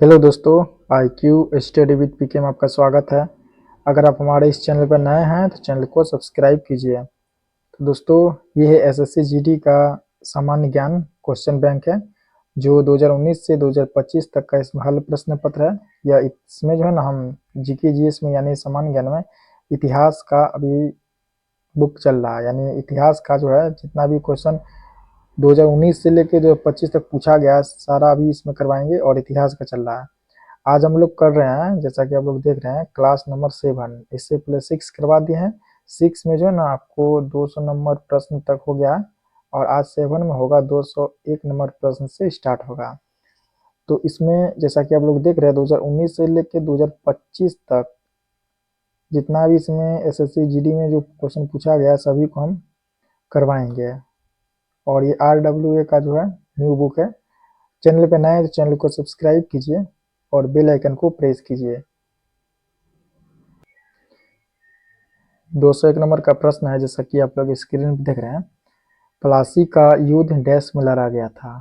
Hello दोस्तों, IQ study with पीके में आपका स्वागत है। अगर आप हमारे इस चैनल पर नए हैं तो चैनल को सब्सक्राइब कीजिए। तो दोस्तों, ये है एसएससी जीडी का सामान्य ज्ञान क्वेश्चन बैंक है, जो 2019 से 2025 तक का इसमें हल प्रश्न पत्र है। या इसमें जो है ना, हम जीके जीएस में यानी सामान्य ज्ञान में इतिहास का अभी बुक चल रहा है, यानी इतिहास का जो है जितना भी क्वेश्चन 2019 से लेकर 2025 तक पूछा गया सारा अभी इसमें करवाएंगे, और इतिहास का चल रहा है। आज हम लोग कर रहे हैं, जैसा कि आप लोग देख रहे हैं, क्लास नंबर 7। इससे पहले 6 करवा दिए हैं। 6 में जो है ना, आपको 200 नंबर प्रश्न तक हो गया, और आज 7 में होगा 201 नंबर प्रश्न से स्टार्ट होगा। तो इसमें जैसा कि आप लोग देख रहे हैं, 2019 से लेकर 2025 तक जितना भी इसमें एसएससी जीडी में जो क्वेश्चन पूछा गया सभी को हम करवाएंगे। और ये RWA का जो है न्यू बुक है। चैनल पे नए हैं तो चैनल को सब्सक्राइब कीजिए और बेल आइकन को प्रेस कीजिए। 201 नंबर का प्रश्न है, जैसा कि आप लोग स्क्रीन पर देख रहे हैं। प्लासी का युद्ध डैश में लड़ा गया था।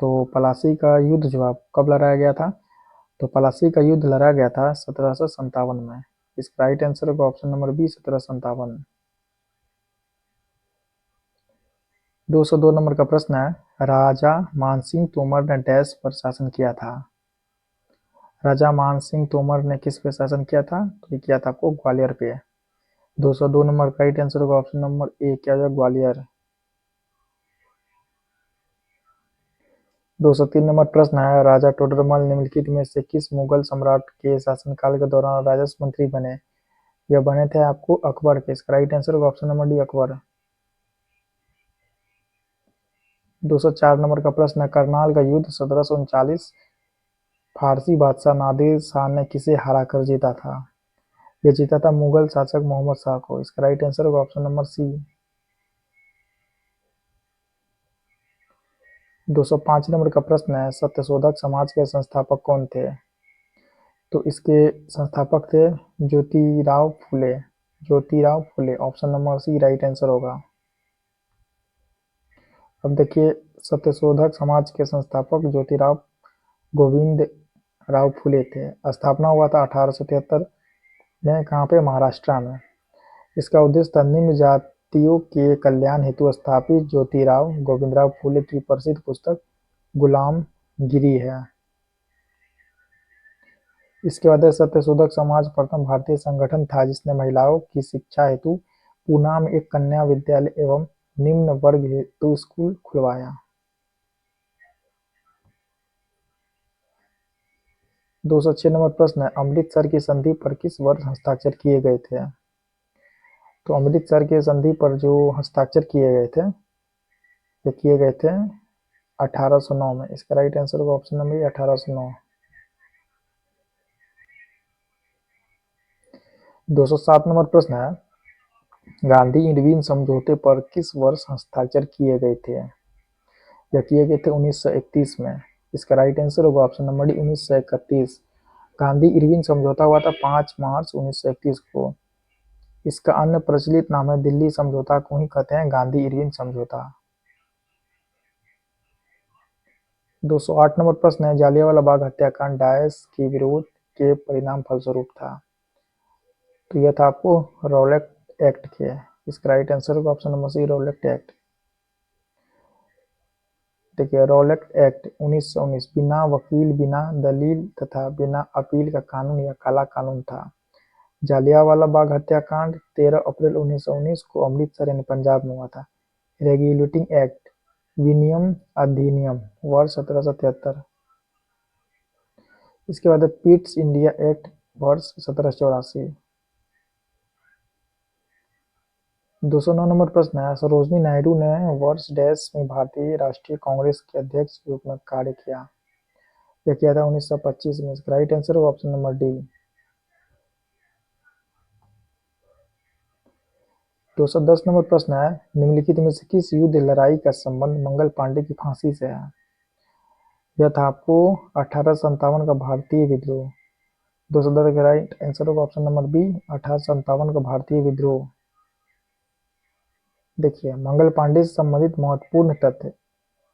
तो प्लासी का युद्ध जो है कब लड़ा गया था? तो प्लासी का युद्ध लड़ा गया था 1757 में। इसका राइट आंसर होगा ऑप्शन नंबर बी, 1757। 202 नंबर का प्रश्न है, राजा मानसिंह तोमर ने डैश पर शासन किया था। राजा मानसिंह तोमर ने किस पे शासन किया था? तो ये किया था आपको ग्वालियर पे। 202 नंबर का राइट आंसर होगा ऑप्शन नंबर ए, क्या होगा, ग्वालियर। 203 नंबर प्रश्न है, राजा टोडरमल निम्नलिखित में से किस मुगल सम्राट के शासनकाल के दौरान राजस्व मंत्री बने? यह बने थे आपको अकबर के। इसका राइट आंसर होगा option number D, Akbar. 204 number का प्रश्न है, करनाल का युद्ध 1739 फारसी बादशाह नादिर शाह ने किसे हरा कर जीता था? यह जीता था मुगल शासक मोहम्मद शाह को। इसका राइट आंसर होगा ऑप्शन नंबर सी। 205 नंबर का प्रश्न है, सत्यशोधक समाज के संस्थापक कौन थे? तो इसके संस्थापक थे Jyotirao Phule. Jyotirao Phule, option number C right answer होगा। अब देखिए, सत्यशोधक समाज के संस्थापक ज्योतिराव गोविंद राव फुले थे। स्थापना हुआ था 1873 में। कहाँ पे? महाराष्ट्र में। इसका उद्देश्य था निम्न जातियों के कल्याण हेतु स्थापित। ज्योतिराव गोविंदराव फुले की प्रसिद्ध पुस्तक गुलामगिरी है। इसके बाद सत्यशोधक समाज प्रथम भारतीय संगठन था जिसने महिलाओं की शिक्षा हेतु पूना में एक कन्या विद्यालय एवं निम्न वर्ग हेतु स्कूल खुलवाया। 206 नंबर प्रश्न है, अमृतसर की संधि पर किस वर्ष हस्ताक्षर किए गए थे? तो अमृतसर की संधि पर जो हस्ताक्षर किए गए थे, ये किए गए थे 1809 में। इसका राइट आंसर होगा ऑप्शन नंबर 1809। 207 नंबर प्रश्न है, गांधी इरविन समझौते पर किस वर्ष हस्ताक्षर किए गए थे? यह किए गए थे 1931 में। इसका राइट आंसर होगा option number D, 1931। Gandhi Irwin समझौता हुआ था 5 मार्च 1931 को। इसका अन्य प्रचलित नाम है दिल्ली समझौता को ही कहते हैं गांधी इरविन समझौता। 208 नंबर प्रश्न है, जालियांवाला बाग हत्याकांड डैश के विरोध के परिणाम फलस्वरूप था। तो यह था आपको रॉलेट एक्ट के। इसका राइट आंसर होगा option number C, Rowlatt Act. देखिए, रॉलेट एक्ट 1919 बिना वकील, बिना दलील तथा बिना अपील का कानून या काला कानून था। जालियांवाला बाग हत्याकांड 13 अप्रैल 1919 को अमृतसर यानी पंजाब में हुआ था। रेगुलेटिंग एक्ट, विनियम अधिनियम, वर्ष 1773। इसके बाद पिट्स इंडिया एक्ट, वर्ष 1784। 209 नंबर प्रश्न है, सरोजिनी नायडू ने वर्ष डैश में भारतीय राष्ट्रीय कांग्रेस के अध्यक्ष के रूप में कार्य किया। यह किया था 1925 में। इसका राइट आंसर होगा ऑप्शन नंबर डी। 210 नंबर प्रश्न है, निम्नलिखित में से किस युद्ध लड़ाई का संबंध मंगल पांडे की फांसी से है? यह था आपको 1857 का भारतीय विद्रोह। 210 का राइट आंसर होगा ऑप्शन नंबर बी, 1857 का भारतीय विद्रोह। देखिए, मंगल पांडे से संबंधित महत्वपूर्ण तथ्य,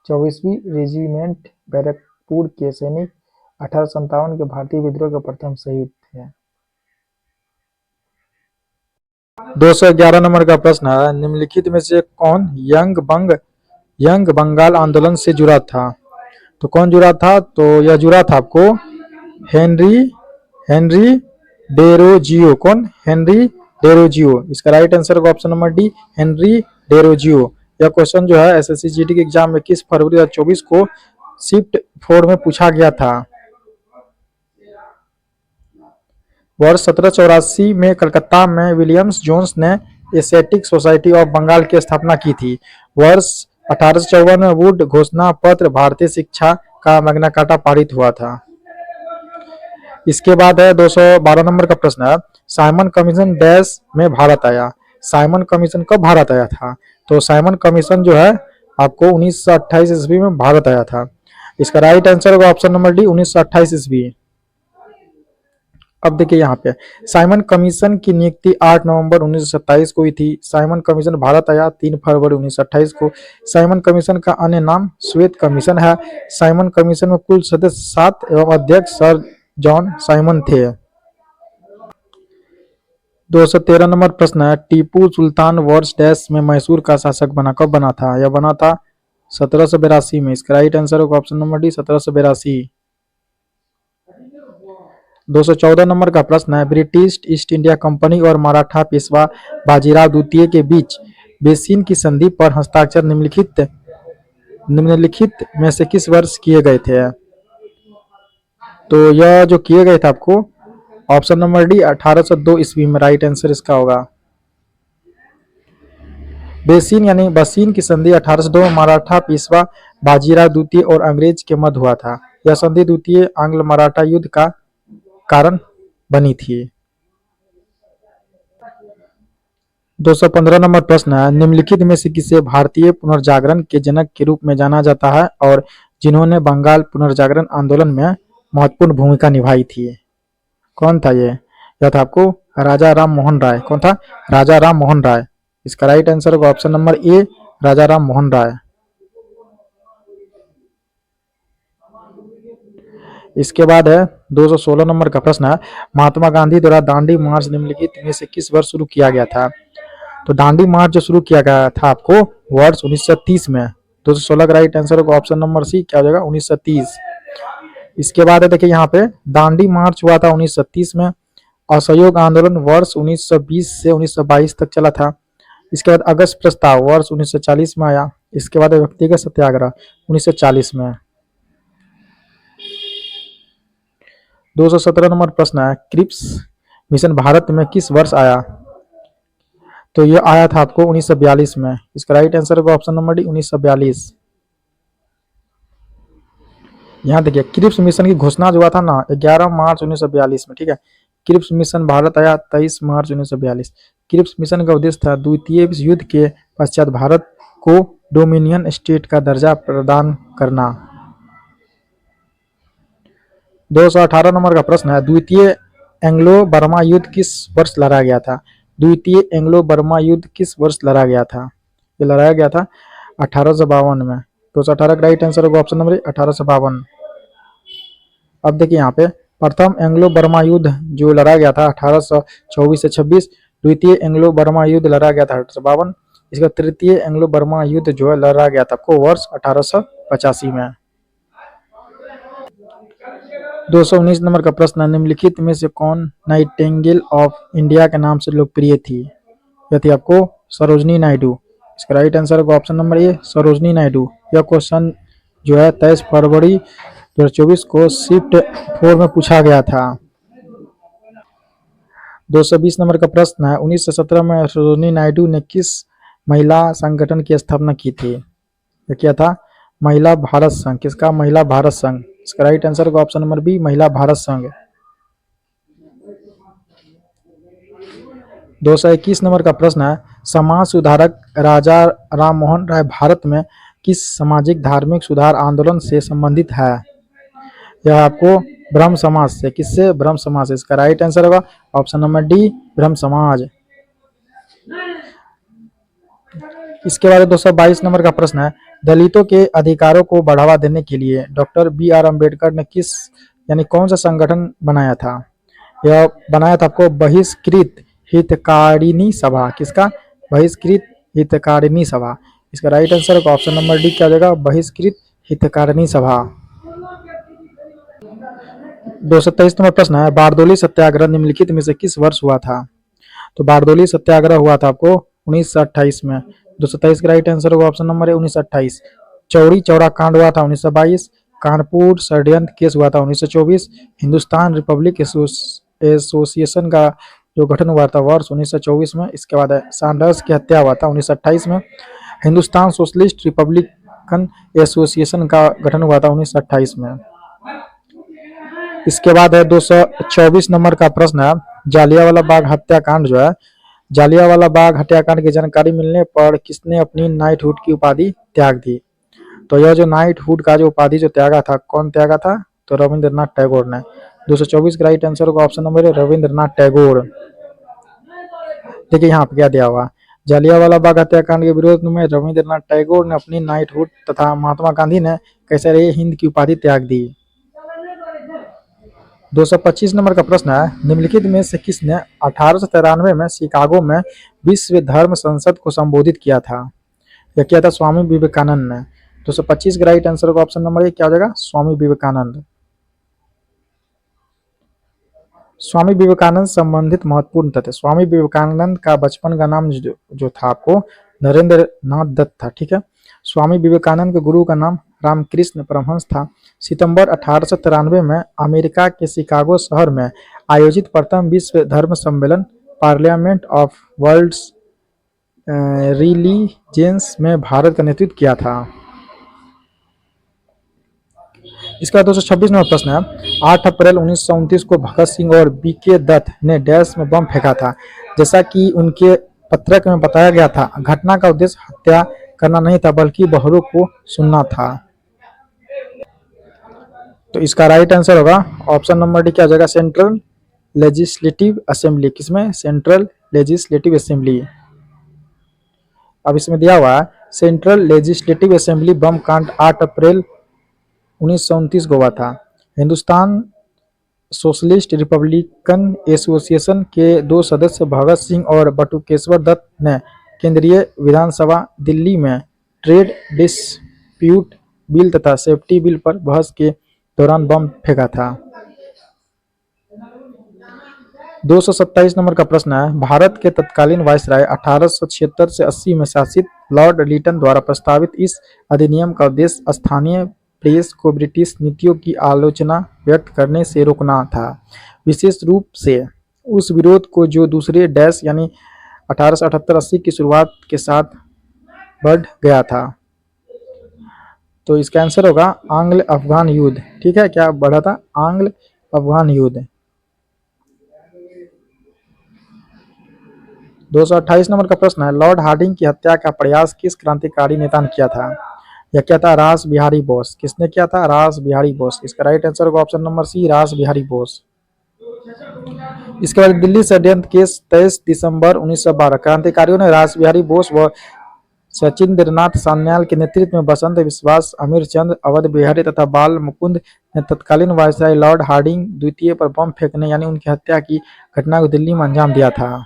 24वीं रेजिमेंट बैरकपुर के सैनिक 1857 के भारतीय विद्रोह के प्रथम शहीद थे। 211 नंबर का प्रश्न है, निम्नलिखित में से कौन यंग बंगाल आंदोलन से जुड़ा था? तो कौन जुड़ा था? तो यह जुड़ा था आपको हेनरी डेरोजियो। कौन? Henry Derozio. इसका राइट आंसर होगा option number D, Henry Derozio. यह क्वेश्चन जो है एसएससी जीडी के एग्जाम में 21 फरवरी 2024 को शिफ्ट 4 में पूछा गया था। वर्ष 1784 में कलकत्ता में विलियम्स जोन्स ने एस्थेटिक सोसाइटी ऑफ बंगाल की स्थापना की थी। वर्ष 1854 में वुड घोषणा पत्र भारतीय शिक्षा का मैग्ना कार्टा पारित हुआ था। इसके बाद है 212 नंबर का प्रश्न है, साइमन कमीशन डैश में भारत आया। साइमन कमीशन कब भारत आया था? तो साइमन कमीशन जो है आपको 1928 ईस्वी में भारत आया था। इसका राइट आंसर होगा ऑप्शन नंबर डी, 1928 ईस्वी। अब देखिए यहाँ पे साइमन कमीशन की नियुक्ति 8 नवंबर 1927 को हुई थी। साइमन कमीशन भारत आया 3 फरवरी 1928 को। साइमन कमीशन का अन्य नाम श्वेत कमीशन है। साइमन कमीशन में कुल सदस्य 7 एवं अध्यक्ष सर जॉन साइमन थे। 213 नंबर प्रश्न है, टीपू सुल्तान वर्ष डैश में मैसूर का शासक बना। कब बना था? यह बना था 1782 में। इसका राइट आंसर होगा ऑप्शन नंबर डी, 1782। 214 नंबर का प्रश्न है, ब्रिटिश ईस्ट इंडिया कंपनी और मराठा पेशवा बाजीराव द्वितीय के बीच बेसिन की संधि पर हस्ताक्षर निम्नलिखित में से किस वर्ष किए गए थे? तो यह जो किए गए थे आपको ऑप्शन नंबर डी 1802 ईस्वी में राइट आंसर इसका होगा। बेसिन यानी बसीन की संधि 1802 में मराठा पेशवा बाजीराव द्वितीय और अंग्रेज के मध्य हुआ था। यह संधि द्वितीय आंग्ल मराठा युद्ध का कारण बनी थी। 215 नंबर प्रश्न है, निम्नलिखित में से किसे भारतीय पुनर्जागरण के जनक के रूप में जाना जाता है और जिन्होंने बंगाल पुनर्जागरण आंदोलन में महत्वपूर्ण भूमिका निभाई थी? कौन था ये? यह था आपको राजा राम मोहन राय। कौन था? राजा राम मोहन राय। इसका राइट आंसर होगा ऑप्शन नंबर ए, राजा राम मोहन राय। इसके बाद है 216 नंबर का प्रश्न है, महात्मा गांधी द्वारा दांडी मार्च निम्नलिखित में से किस वर्ष शुरू किया गया था? तो दांडी मार्च जो शुरू किया गया था आपको वर्ष 1930 में। 216 का राइट आंसर होगा ऑप्शन नंबर सी, क्या हो जाएगा 1930। इसके बाद है देखिए यहाँ पे दांडी मार्च हुआ था 1930 में। असहयोग आंदोलन वर्ष 1920 से 1922 तक चला था। इसके बाद अगस्त प्रस्ताव वर्ष 1940 में आया। इसके बाद व्यक्तिगत सत्याग्रह 1940 में। 217 नंबर प्रश्न है, क्रिप्स मिशन भारत में किस वर्ष आया? तो ये आया था आपको 1942 में। इसका राइट आंसर होगा ऑप्शन नंबर डी, 1942। यहाँ देखिए क्रिप्स मिशन की घोषणा जो हुआ था ना 11 मार्च 1942 में। ठीक है, क्रिप्स मिशन भारत आया 23 मार्च 1942। क्रिप्स मिशन का उद्देश्य था द्वितीय विश्व युद्ध के पश्चात भारत को डोमिनियन स्टेट का दर्जा प्रदान करना। 218 नंबर का प्रश्न है, द्वितीय एंग्लो बर्मा युद्ध किस वर्ष लड़ा गया था? द्वितीय एंग्लो बर्मा युद्ध किस वर्ष लड़ा गया था? ये लड़ाया गया था 1852 में। 218 का राइट आंसर होगा ऑप्शन नंबर 1852। अब देखिए यहाँ पे प्रथम एंग्लो बर्मा युद्ध जो लड़ा गया था 1824 से 26। द्वितीय एंग्लो बर्मा युद्ध लड़ा गया था 1852। इसका तृतीय एंग्लो बर्मा युद्ध जो है लड़ा गया था आपको वर्ष 1885 में। 219 नंबर का प्रश्न, निम्नलिखित में से कौन नाइटिंगेल ऑफ इंडिया के नाम से लोकप्रिय थी? यह थी आपको सरोजनी नायडू। इसका राइट आंसर होगा option number A, Sarojini Naidu. यह क्वेश्चन जो है 23 फरवरी 2024 को शिफ्ट 4 में पूछा गया था। 220 नंबर का प्रश्न है, 1917 में सरोजनी नायडू ने किस महिला संगठन की स्थापना की थी? यह क्या था? महिला भारत संघ। किसका? महिला भारत संघ। इसका राइट आंसर होगा ऑप्शन नंबर बी, महिला भारत संघ। 221 नंबर का प्रश्न है, समाज सुधारक राजा राम मोहन राय भारत में किस सामाजिक धार्मिक सुधार आंदोलन से संबंधित है? यह आपको ब्रह्म समाज से। किससे? ब्रह्म समाज से। इसका राइट आंसर होगा ऑप्शन नंबर डी, ब्रह्म समाज। इसके बाद 222 नंबर का प्रश्न है, दलितों के अधिकारों को बढ़ावा देने के लिए डॉक्टर बी आर अम्बेडकर ने किस यानी कौन सा संगठन बनाया था? यह बनाया था आपको बहिष्कृत हितकारिणी सभा। किसका? बहिष्कृत हितकारिणी सभा। इसका राइट आंसर का ऑप्शन नंबर डी क्या हो जाएगा? बहिष्कृत हितकारिणी सभा। 223 नंबर प्रश्न है, बारदोली सत्याग्रह निम्नलिखित में से किस वर्ष हुआ था? तो बारदोली सत्याग्रह हुआ था आपको 1928 में। 223 का राइट आंसर होगा ऑप्शन नंबर है 1928। चौरी चौरा कांड हुआ था 1922। कानपुर षड्यंत्र केस हुआ था 1924। हिंदुस्तान रिपब्लिक एसोसिएशन का जो गठन हुआ था वर्ष 1924 में। इसके बाद सैंडर्स की हत्या हुआ था 1928 में। हिंदुस्तान सोशलिस्ट रिपब्लिकन एसोसिएशन का गठन हुआ था 1928 में। इसके बाद है 224 नंबर का प्रश्न है, जालियांवाला बाग हत्याकांड जो है, जालियांवाला बाग हत्याकांड की जानकारी मिलने पर किसने अपनी नाइटहुड की उपाधि त्याग दी? तो यह जो नाइटहुड का जो उपाधि जो त्यागा था, कौन त्यागा था? तो रविंद्रनाथ टैगोर ने। 224 का राइट आंसर होगा ऑप्शन नंबर है रविंद्रनाथ टैगोर। देखिए यहाँ पे क्या दिया हुआ, जालियांवाला बाग हत्याकांड के विरोध में रविंद्रनाथ टैगोर ने अपनी नाइटहुड तथा महात्मा गांधी ने कैसर हिंद की उपाधि त्याग दी। 225 नंबर का प्रश्न है, निम्नलिखित में से किसने 1893 में शिकागो में विश्व धर्म संसद को संबोधित किया था? यह किया था स्वामी विवेकानंद ने। 225 का राइट आंसर का ऑप्शन नंबर क्या हो जाएगा? स्वामी विवेकानंद। स्वामी विवेकानंद संबंधित महत्वपूर्ण तथ्य। स्वामी विवेकानंद का बचपन का नाम जो था आपको नरेंद्र नाथ दत्त था। ठीक है। स्वामी विवेकानंद के गुरु का नाम रामकृष्ण परमहंस था। सितंबर 1893 में अमेरिका के शिकागो शहर में आयोजित प्रथम विश्व धर्म सम्मेलन पार्लियामेंट ऑफ वर्ल्ड्स रिलीजियंस में भारत का नेतृत्व किया था। इसका 226 नंबर प्रश्न है, 8 अप्रैल 1929 को भगत सिंह और बीके दत्त ने डैश में बम फेंका था, जैसा कि उनके पत्रक में बताया गया था। घटना का उद्देश्य हत्या करना नहीं था बल्कि बहरों को सुनना था। तो इसका राइट आंसर होगा ऑप्शन नंबर डी क्या हो जाएगा? Central legislative assembly. किसमें? Central legislative assembly. अब इसमें दिया हुआ है सेंट्रल लेजिस्लेटिव असेंबली बम कांड 8 अप्रैल 1929 को हुआ था। हिंदुस्तान सोशलिस्ट रिपब्लिकन एसोसिएशन के 2 सदस्य भगत सिंह और बटुकेश्वर दत्त ने केंद्रीय विधानसभा दिल्ली में ट्रेड डिस्प्यूट बिल तथा सेफ्टी बिल पर बहस के दौरान बम फेंका था। 227 नंबर का प्रश्न है, भारत के तत्कालीन वायसराय 1876 से 80 में शासित लॉर्ड लिटन द्वारा प्रस्तावित इस अधिनियम का उद्देश्य स्थानीय प्रेस को ब्रिटिश नीतियों की आलोचना व्यक्त करने से रोकना था, विशेष रूप से उस विरोध को जो दूसरे डैश यानी 1878-80 की शुरुआत के साथ बढ़ गया था। तो इसका आंसर होगा आंग्ल अफगान युद्ध। ठीक है, क्या बढ़ा था? आंग्ल अफगान युद्ध। 228 नंबर का प्रश्न है, लॉर्ड हार्डिंग की हत्या का प्रयास किस क्रांतिकारी नेता ने किया था? यह क्या था? रास बिहारी बोस। किसने किया था? रास बिहारी बोस। इसका राइट आंसर होगा ऑप्शन नंबर सी रास बिहारी बोस। इसके बाद दिल्ली षड्यंत्र केस 23 दिसंबर 1912। क्रांतिकारियों ने रास बिहारी बोस व सचिंद्रनाथ सान्याल के नेतृत्व में बसंत विश्वास, अमीर चंद, अवध बिहारी तथा बाल मुकुंद ने तत्कालीन वायसराय लॉर्ड हार्डिंग द्वितीय पर बम फेंकने यानी उनकी हत्या की घटना को दिल्ली में अंजाम दिया था।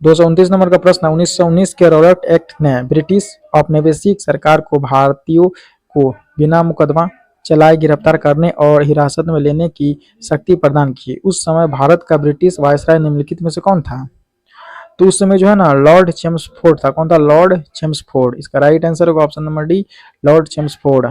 229 नंबर का प्रश्न, 1919 के रॉबर्ट एक्ट ने ब्रिटिश औपनिवेशिक सरकार को भारतीयों को बिना मुकदमा चलाए गिरफ्तार करने और हिरासत में लेने की शक्ति प्रदान की। उस समय भारत का ब्रिटिश वायसराय निम्नलिखित में से कौन था? तो उस समय जो है ना लॉर्ड चेम्सफोर्ड था। कौन था? Lord Chelmsford. इसका राइट आंसर होगा option number D Lord Chelmsford.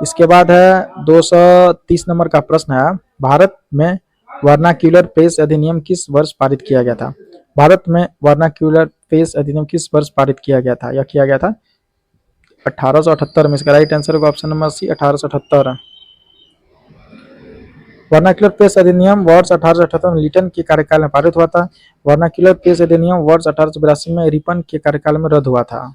इसके बाद है 230 नंबर का प्रश्न है, भारत में वर्नाक्यूलर प्रेस अधिनियम किस वर्ष पारित किया गया था? भारत में वर्नाक्यूलर प्रेस अधिनियम किस वर्ष पारित किया गया था? यह किया गया था 1878 में। इसका राइट आंसर होगा option number C 1878। Vernacular press अधिनियम वर्ष 1878 में लिटन के कार्यकाल में पारित हुआ था। वर्नाक्यूलर प्रेस अधिनियम वर्ष 1882 में रिपन के कार्यकाल में रद्द हुआ था।